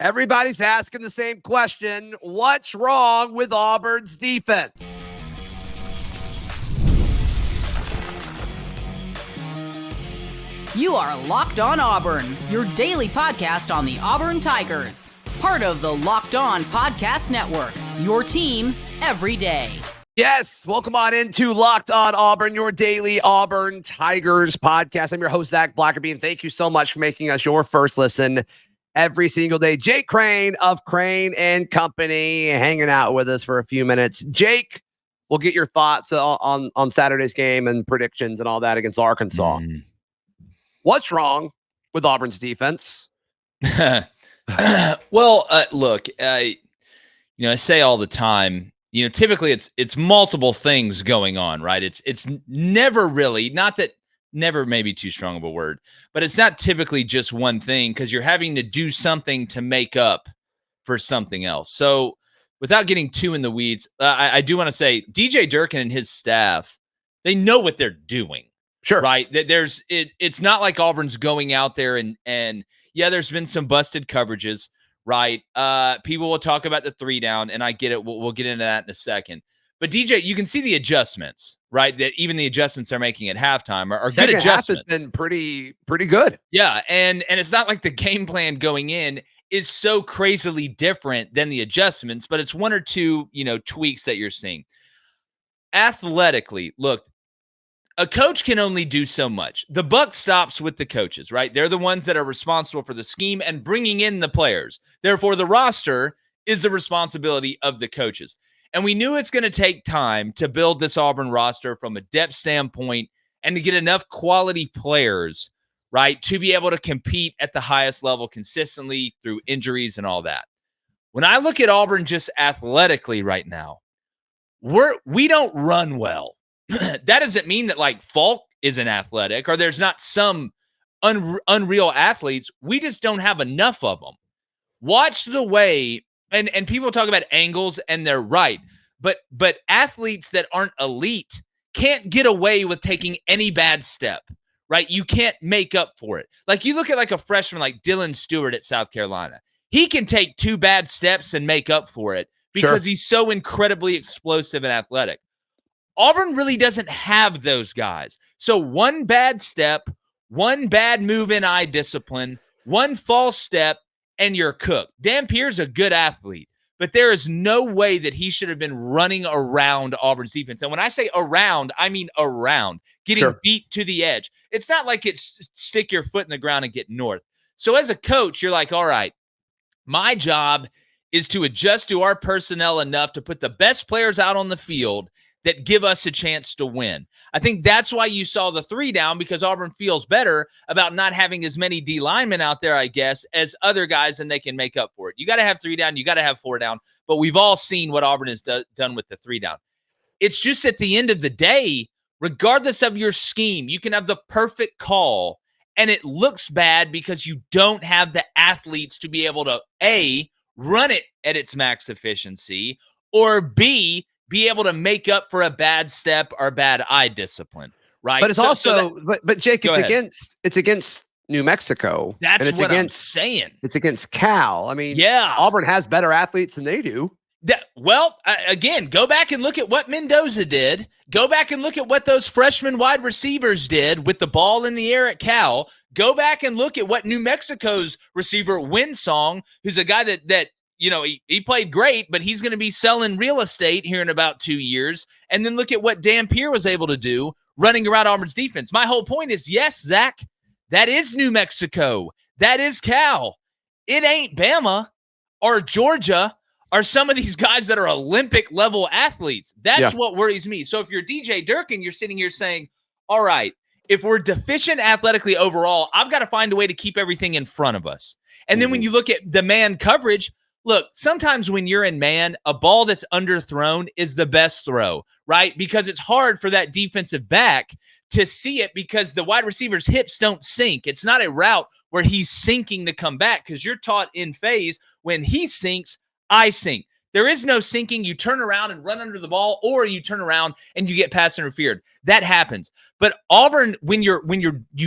Everybody's asking the same question. What's wrong with Auburn's defense? You are Locked On Auburn, your daily podcast on the Auburn Tigers. Part of the Locked On Podcast Network, your team every day. Yes, welcome on into Locked On Auburn, your daily Auburn Tigers podcast. I'm your host, Zac Blackerby, and thank you so much for making us your first listen every single day. Jake Crain of Crain and Company hanging out with us for a few minutes. Jake, we'll get your thoughts on Saturday's game and predictions and all that against Arkansas. What's wrong with Auburn's defense? Well, look, I say all the time, typically it's multiple things going on, right? It's never really, not that never may be too strong of a word, but it's not typically just one thing because you're having to do something to make up for something else. So without getting too in the weeds, I do want to say DJ Durkin and his staff, they know what they're doing. Sure. Right. It's not like Auburn's going out there and yeah, there's been some busted coverages, right? People will talk about the 3 down, and I get it. We'll get into that in a second. But DJ, you can see the adjustments, right? That even the adjustments they're making at halftime are good adjustments. Half has been pretty good. Yeah, and it's not like the game plan going in is so crazily different than the adjustments, but it's one or two, tweaks that you're seeing. Athletically, look, a coach can only do so much. The buck stops with the coaches, right? They're the ones that are responsible for the scheme and bringing in the players. Therefore, the roster is the responsibility of the coaches. And we knew it's going to take time to build this Auburn roster from a depth standpoint and to get enough quality players, right, to be able to compete at the highest level consistently through injuries and all that. When I look at Auburn just athletically right now, we don't run well. That doesn't mean that like Falk isn't athletic or there's not some unreal athletes. We just don't have enough of them. Watch the way, and people talk about angles, and they're right. But athletes that aren't elite can't get away with taking any bad step, right? You can't make up for it. Like you look at like a freshman like Dylan Stewart at South Carolina. He can take 2 bad steps and make up for it because he's so incredibly explosive and athletic. Auburn really doesn't have those guys. So one bad step, one bad move in eye discipline, one false step, and you're cooked. Dampier's a good athlete, but there is no way that he should have been running around Auburn's defense. And when I say around, I mean around, getting beat to the edge. It's not like it's stick your foot in the ground and get north. So as a coach, you're like, all right, my job is to adjust to our personnel enough to put the best players out on the field that give us a chance to win. I think that's why you saw the 3 down, because Auburn feels better about not having as many D linemen out there, I guess, as other guys, and they can make up for it. You got to have 3 down. You got to have 4 down. But we've all seen what Auburn has done with the 3 down. It's just at the end of the day, regardless of your scheme, you can have the perfect call, and it looks bad because you don't have the athletes to be able to, A, run it at its max efficiency, or B, be able to make up for a bad step or bad eye discipline, right? But it's but Jake, it's against New Mexico. That's what I'm saying. It's against Cal. I mean, yeah, Auburn has better athletes than they do. Again, go back and look at what Mendoza did. Go back and look at what those freshman wide receivers did with the ball in the air at Cal. Go back and look at what New Mexico's receiver Winsong, who's a guy that he played great, but he's going to be selling real estate here in about 2 years. And then look at what Dampier was able to do running around Auburn's defense. My whole point is, yes, Zach, that is New Mexico. That is Cal. It ain't Bama or Georgia or some of these guys that are Olympic-level athletes. That's what worries me. So if you're DJ Durkin, you're sitting here saying, all right, if we're deficient athletically overall, I've got to find a way to keep everything in front of us. And then when you look at the man coverage, look, sometimes when you're in man, a ball that's underthrown is the best throw, right? Because it's hard for that defensive back to see it because the wide receiver's hips don't sink. It's not a route where he's sinking to come back because you're taught in phase when he sinks, I sink. There is no sinking. You turn around and run under the ball, or you turn around and you get pass interfered. That happens. But Auburn, when you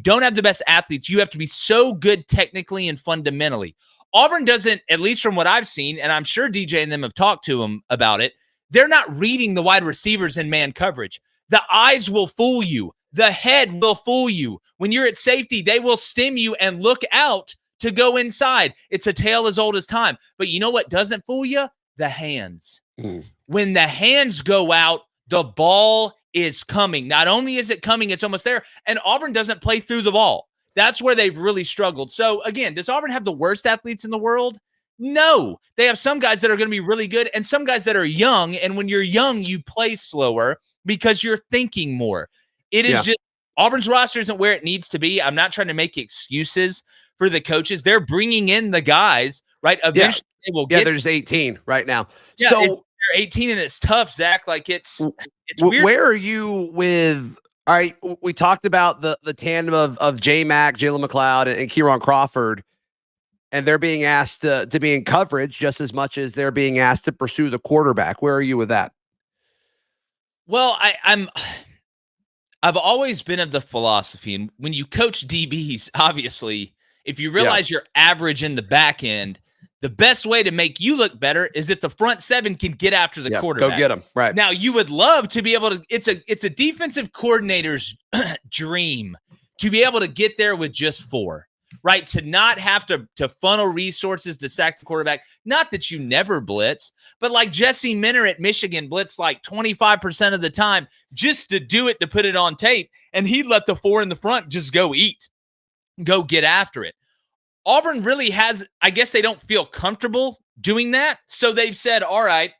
don't have the best athletes, you have to be so good technically and fundamentally. Auburn doesn't, at least from what I've seen, and I'm sure DJ and them have talked to him about it, they're not reading the wide receivers in man coverage. The eyes will fool you. The head will fool you. When you're at safety, they will stim you and look out to go inside. It's a tale as old as time. But you know what doesn't fool you? The hands. When the hands go out, the ball is coming. Not only is it coming, it's almost there. And Auburn doesn't play through the ball. That's where they've really struggled. So, again, does Auburn have the worst athletes in the world? No. They have some guys that are going to be really good and some guys that are young. And when you're young, you play slower because you're thinking more. It is just Auburn's roster isn't where it needs to be. I'm not trying to make excuses for the coaches. They're bringing in the guys, right? Eventually they will get. They're just 18 right now. Yeah, so they're 18 and it's tough, Zach. Like it's weird. Where are you with? All right, we talked about the tandem of J-Mac, Jalen McLeod, and Keyron Crawford, and they're being asked to be in coverage just as much as they're being asked to pursue the quarterback. Where are you with that? Well, I've always been of the philosophy, and when you coach DBs, obviously, if you realize you're average in the back end, the best way to make you look better is if the front seven can get after the quarterback. Go get them. Right. Now, you would love to be able to, it's a defensive coordinator's dream to be able to get there with just 4, right? To not have to funnel resources to sack the quarterback. Not that you never blitz, but like Jesse Minter at Michigan blitzed like 25% of the time just to do it, to put it on tape. And he'd let the 4 in the front just go eat, go get after it. Auburn really has, I guess they don't feel comfortable doing that. So they've said, all right,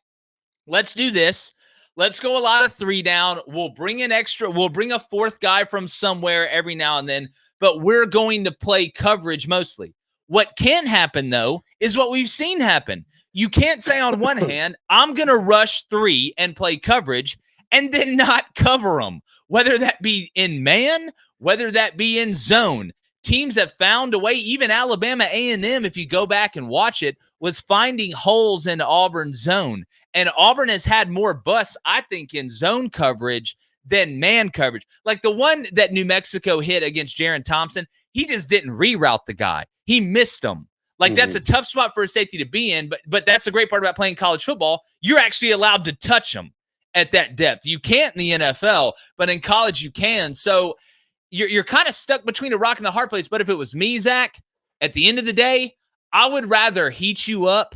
let's do this. Let's go a lot of 3 down. We'll bring a 4th guy from somewhere every now and then, but we're going to play coverage mostly. What can happen, though, is what we've seen happen. You can't say on one hand, I'm going to rush 3 and play coverage and then not cover them, whether that be in man, whether that be in zone. Teams have found a way, even Alabama A&M, if you go back and watch it, was finding holes in Auburn's zone. And Auburn has had more busts, I think, in zone coverage than man coverage. Like the one that New Mexico hit against Jaron Thompson, he just didn't reroute the guy. He missed him. Like that's a tough spot for a safety to be in, but that's the great part about playing college football. You're actually allowed to touch them at that depth. You can't in the NFL, but in college you can. So you're kind of stuck between a rock and the hard place. But if it was me, Zach, at the end of the day, I would rather heat you up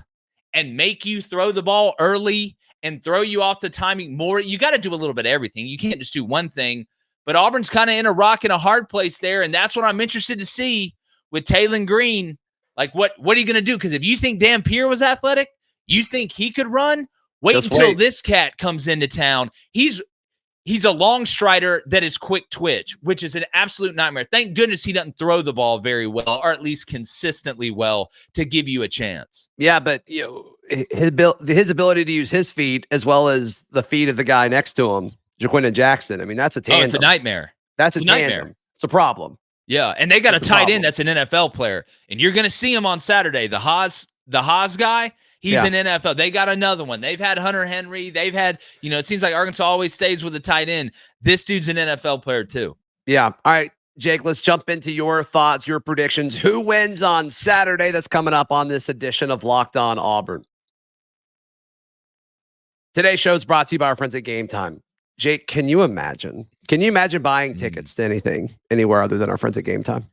and make you throw the ball early and throw you off the timing more. You got to do a little bit of everything. You can't just do one thing. But Auburn's kind of in a rock and a hard place there, and that's what I'm interested to see with Taylon Green. Like, what are you going to do? Because if you think Dan Pierre was athletic, you think he could run, wait until this cat comes into town. He's a long strider that is quick twitch, which is an absolute nightmare. Thank goodness he doesn't throw the ball very well, or at least consistently well, to give you a chance. Yeah, but his ability to use his feet as well as the feet of the guy next to him, Jaquindon Jackson. I mean, that's a tandem. Oh, it's a nightmare. That's a nightmare. It's a problem. Yeah, and they got a tight end that's an NFL player, and you're going to see him on Saturday. The Haas guy. He's an NFL. They got another one. They've had Hunter Henry. They've had, it seems like Arkansas always stays with a tight end. This dude's an NFL player too. Yeah. All right, Jake, let's jump into your thoughts, your predictions. Who wins on Saturday? That's coming up on this edition of Locked On Auburn. Today's show is brought to you by our friends at Game Time. Jake, can you imagine buying tickets to anything, anywhere other than our friends at Game Time?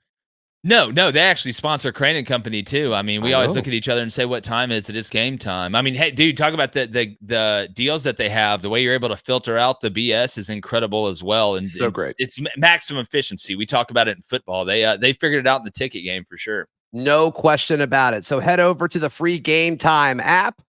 No, they actually sponsor Crain and Company too. I mean, we always look at each other and say, what time is it? It's game time. I mean, hey, dude, talk about the deals that they have. The way you're able to filter out the BS is incredible as well. And so great. It's maximum efficiency. We talk about it in football. They figured it out in the ticket game for sure. No question about it. So head over to the free Game Time app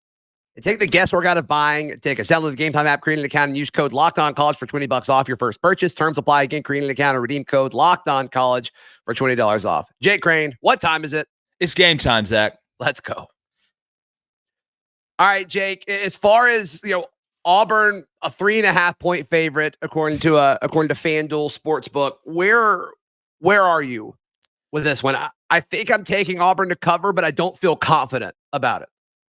and take the guesswork out of buying tickets. Download the Game Time app, create an account, and use code LOCKEDONCollege for $20 off your first purchase. Terms apply. Again, create an account and redeem code LOCKEDONCollege for $20 off. Jake Crain, what time is it? It's game time, Zach. Let's go. All right, Jake. As far as Auburn, a 3.5-point favorite according to FanDuel Sportsbook. Where are you with this one? I think I'm taking Auburn to cover, but I don't feel confident about it.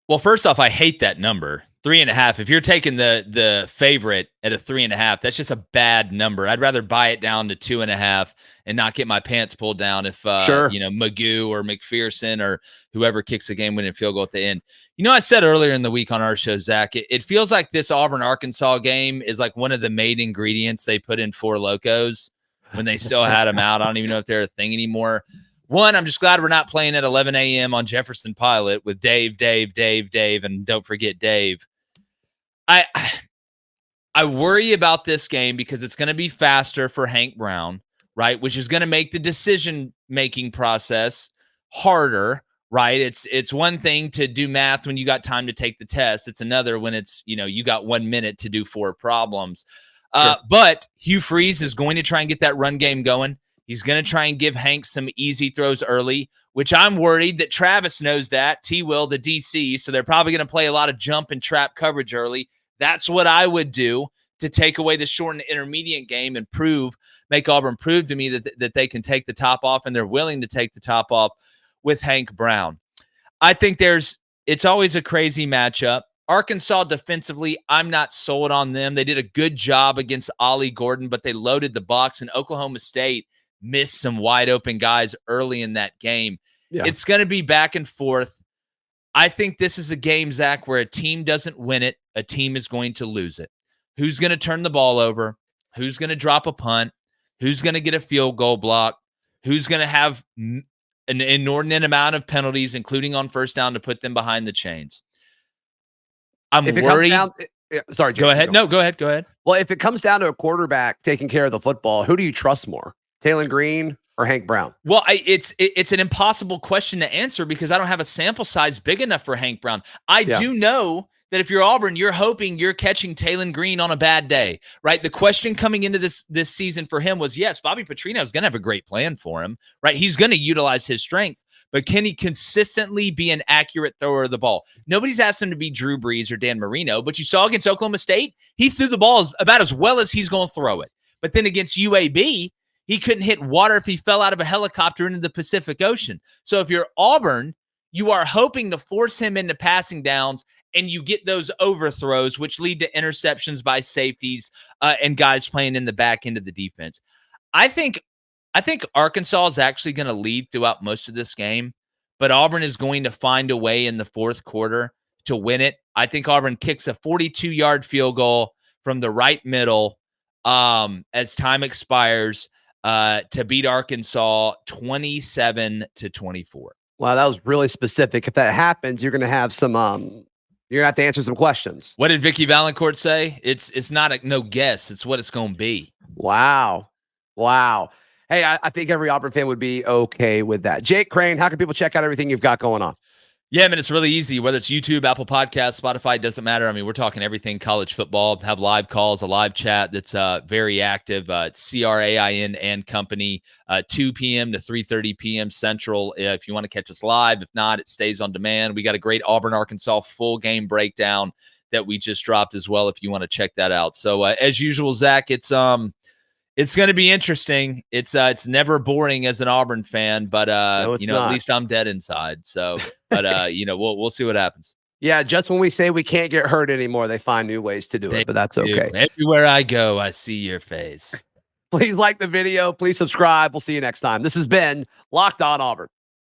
Well, first off, I hate that number, 3.5. If you're taking the favorite at a 3.5, that's just a bad number. I'd rather buy it down to 2.5 and not get my pants pulled down if Sure. Magoo or McPherson or whoever kicks the game-winning field goal at the end. I said earlier in the week on our show, Zach, it feels like this Auburn-Arkansas game is like one of the main ingredients they put in Four Locos when they still had them out. I don't even know if they're a thing anymore. One, I'm just glad we're not playing at 11 a.m. on Jefferson Pilot with Dave, and don't forget Dave. I worry about this game because it's going to be faster for Hank Brown, right? Which is going to make the decision-making process harder, right? It's one thing to do math when you got time to take the test. It's another when it's, you got 1 minute to do 4 problems. Sure. But Hugh Freeze is going to try and get that run game going. He's going to try and give Hank some easy throws early, which I'm worried that Travis knows that, T-Will, the DC, so they're probably going to play a lot of jump and trap coverage early. That's what I would do to take away the short and intermediate game and make Auburn prove to me that they can take the top off and they're willing to take the top off with Hank Brown. I think it's always a crazy matchup. Arkansas defensively, I'm not sold on them. They did a good job against Ollie Gordon, but they loaded the box, and Oklahoma State missed some wide open guys early in that game. Yeah. It's going to be back and forth. I think this is a game, Zach, where a team doesn't win it, a team is going to lose it. Who's going to turn the ball over? Who's going to drop a punt? Who's going to get a field goal block? Who's going to have an inordinate amount of penalties, including on first down, to put them behind the chains? I'm worried. Sorry, Jake, go ahead. No, go ahead. Well, if it comes down to a quarterback taking care of the football, who do you trust more? Taylon Green or Hank Brown? Well, it's an impossible question to answer because I don't have a sample size big enough for Hank Brown. I do know that if you're Auburn, you're hoping you're catching Taylon Green on a bad day, right? The question coming into this season for him was, yes, Bobby Petrino is going to have a great plan for him, right? He's going to utilize his strength, but can he consistently be an accurate thrower of the ball? Nobody's asked him to be Drew Brees or Dan Marino, but you saw against Oklahoma State, he threw the ball about as well as he's going to throw it. But then against UAB, he couldn't hit water if he fell out of a helicopter into the Pacific Ocean. So if you're Auburn, you are hoping to force him into passing downs, and you get those overthrows, which lead to interceptions by safeties and guys playing in the back end of the defense. I think Arkansas is actually going to lead throughout most of this game, but Auburn is going to find a way in the fourth quarter to win it. I think Auburn kicks a 42-yard field goal from the right middle as time expires to beat Arkansas 27-24. Wow, that was really specific. If that happens, you're going to have some you're going to have to answer some questions. What did Vicky Valancourt say? It's not no guess. It's what it's going to be. Wow. Hey, I think every Auburn fan would be okay with that. Jake Crain, how can people check out everything you've got going on? Yeah, man, it's really easy. Whether it's YouTube, Apple Podcasts, Spotify, doesn't matter. I mean, we're talking everything college football. Have live calls, a live chat that's very active. It's CRAIN and Company, 2 p.m. to 3:30 p.m. Central. If you want to catch us live, if not, it stays on demand. We got a great Auburn, Arkansas full game breakdown that we just dropped as well. If you want to check that out. So as usual, Zach, it's going to be interesting. It's never boring as an Auburn fan, but no, at least I'm dead inside. So, but we'll see what happens. Yeah, just when we say we can't get hurt anymore, they find new ways to do it, but that's okay. Everywhere I go, I see your face. Please like the video. Please subscribe. We'll see you next time. This has been Locked On Auburn.